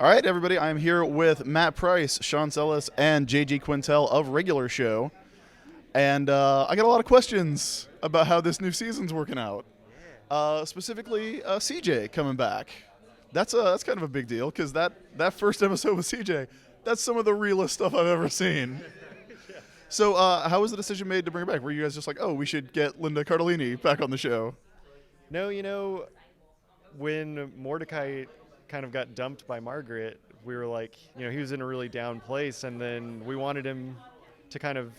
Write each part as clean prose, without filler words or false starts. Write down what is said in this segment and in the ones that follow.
All right, everybody, I'm here with Matt Price, Sean Sellis, and JG Quintel of Regular Show. And I got a lot of questions about how this new season's working out. Specifically, CJ coming back. That's kind of a big deal because that first episode with CJ, that's some of the realest stuff I've ever seen. So how was the decision made to bring her back? Were you guys just like, oh, we should get Linda Cardellini back on the show? No, when Mordecai kind of got dumped by Margaret, we were like, he was in a really down place, and then we wanted him to kind of,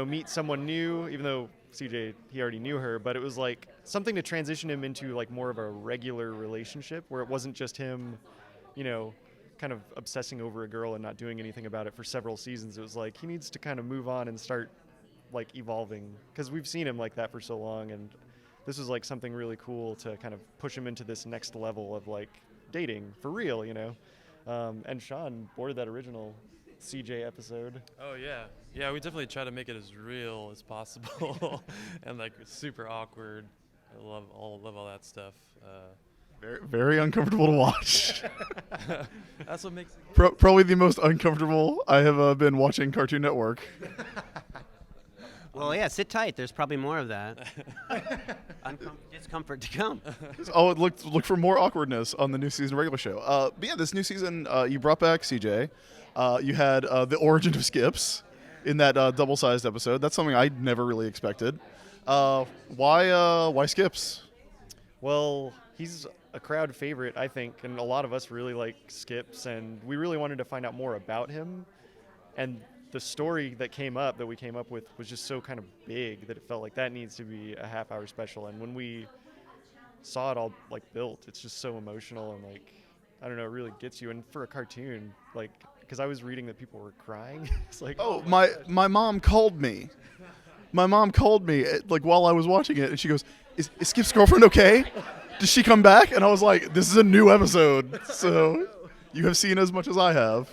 meet someone new, even though CJ, he already knew her, but it was like something to transition him into like more of a regular relationship where it wasn't just him, kind of obsessing over a girl and not doing anything about it for several seasons. It was like he needs to kind of move on and start like evolving, because we've seen him like that for so long, and this was like something really cool to kind of push him into this next level of like dating for real, and Sean boarded that original CJ episode. Oh yeah, we definitely try to make it as real as possible and like super awkward. I love all that stuff. Very, very uncomfortable to watch. That's what makes it Probably the most uncomfortable I have been watching Cartoon Network. Well, yeah, sit tight. There's probably more of that. Discomfort to come. Oh, look for more awkwardness on the new season Regular Show. But yeah, this new season, you brought back CJ. You had the origin of Skips in that double-sized episode. That's something I never really expected. Why Skips? Well, he's a crowd favorite, I think, and a lot of us really like Skips, and we really wanted to find out more about him. And the story that we came up with was just so kind of big that it felt like that needs to be a half-hour special. And when we saw it all like built, it's just so emotional and like, I don't know, it really gets you. And for a cartoon, like, because I was reading that people were crying. It's like, my mom called me. My mom called me like while I was watching it, and she goes, "Is Skip's girlfriend okay? Does she come back?" And I was like, "This is a new episode, so you have seen as much as I have."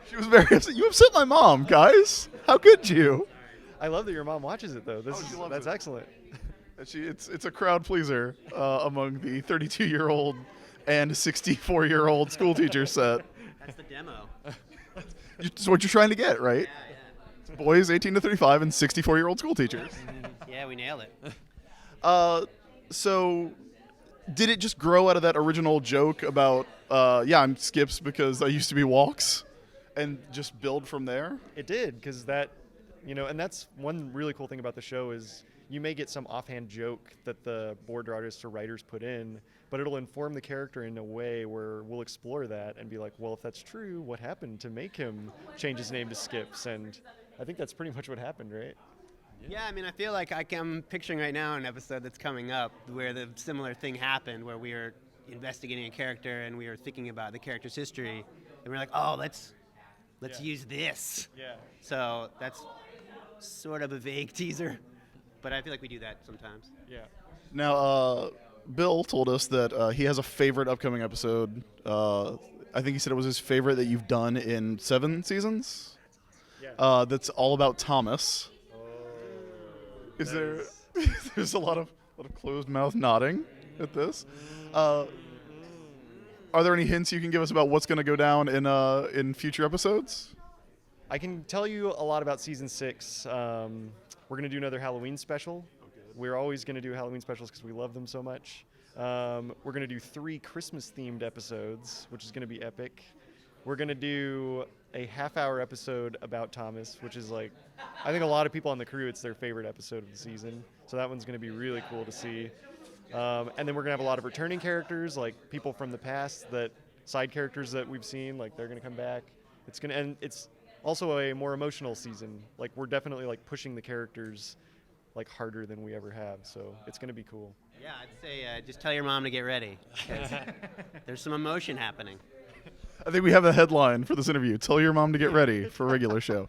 She was very upset. You upset my mom, guys. How could you? I love that your mom watches it though. That's excellent. It's a crowd pleaser among the 32-year-old and 64-year-old school teacher set. That's the demo. It's what you're trying to get, right? Yeah. Boys 18 to 35 and 64-year-old school teachers. Yeah, we nailed it. So did it just grow out of that original joke about, I'm Skips because I used to be Walks, and just build from there? It did, because that, and that's one really cool thing about the show is you may get some offhand joke that the board artists or writers put in, but it'll inform the character in a way where we'll explore that and be like, well, if that's true, what happened to make him change his name to Skips? And I think that's pretty much what happened, right? Yeah, I mean, I feel like I'm picturing right now an episode that's coming up where the similar thing happened, where we were investigating a character and we were thinking about the character's history, and we're like, oh, let's use this. Yeah. So that's sort of a vague teaser, but I feel like we do that sometimes. Yeah. Now, Bill told us that he has a favorite upcoming episode. I think he said it was his favorite that you've done in 7 seasons. Yeah. That's all about Thomas. Oh. There's a lot of closed mouth nodding at this. Are there any hints you can give us about what's going to go down in future episodes? I can tell you a lot about season 6. We're going to do another Halloween special. We're always going to do Halloween specials because we love them so much. We're going to do 3 Christmas-themed episodes, which is going to be epic. We're going to do a half-hour episode about Thomas, which is like, I think a lot of people on the crew, it's their favorite episode of the season. So that one's going to be really cool to see. And then we're going to have a lot of returning characters, like people from the past, side characters that we've seen, like they're going to come back. And it's also a more emotional season. Like we're definitely like pushing the characters like harder than we ever have. So it's going to be cool. Yeah, I'd say just tell your mom to get ready. There's some emotion happening. I think we have a headline for this interview. Tell your mom to get ready for Regular Show.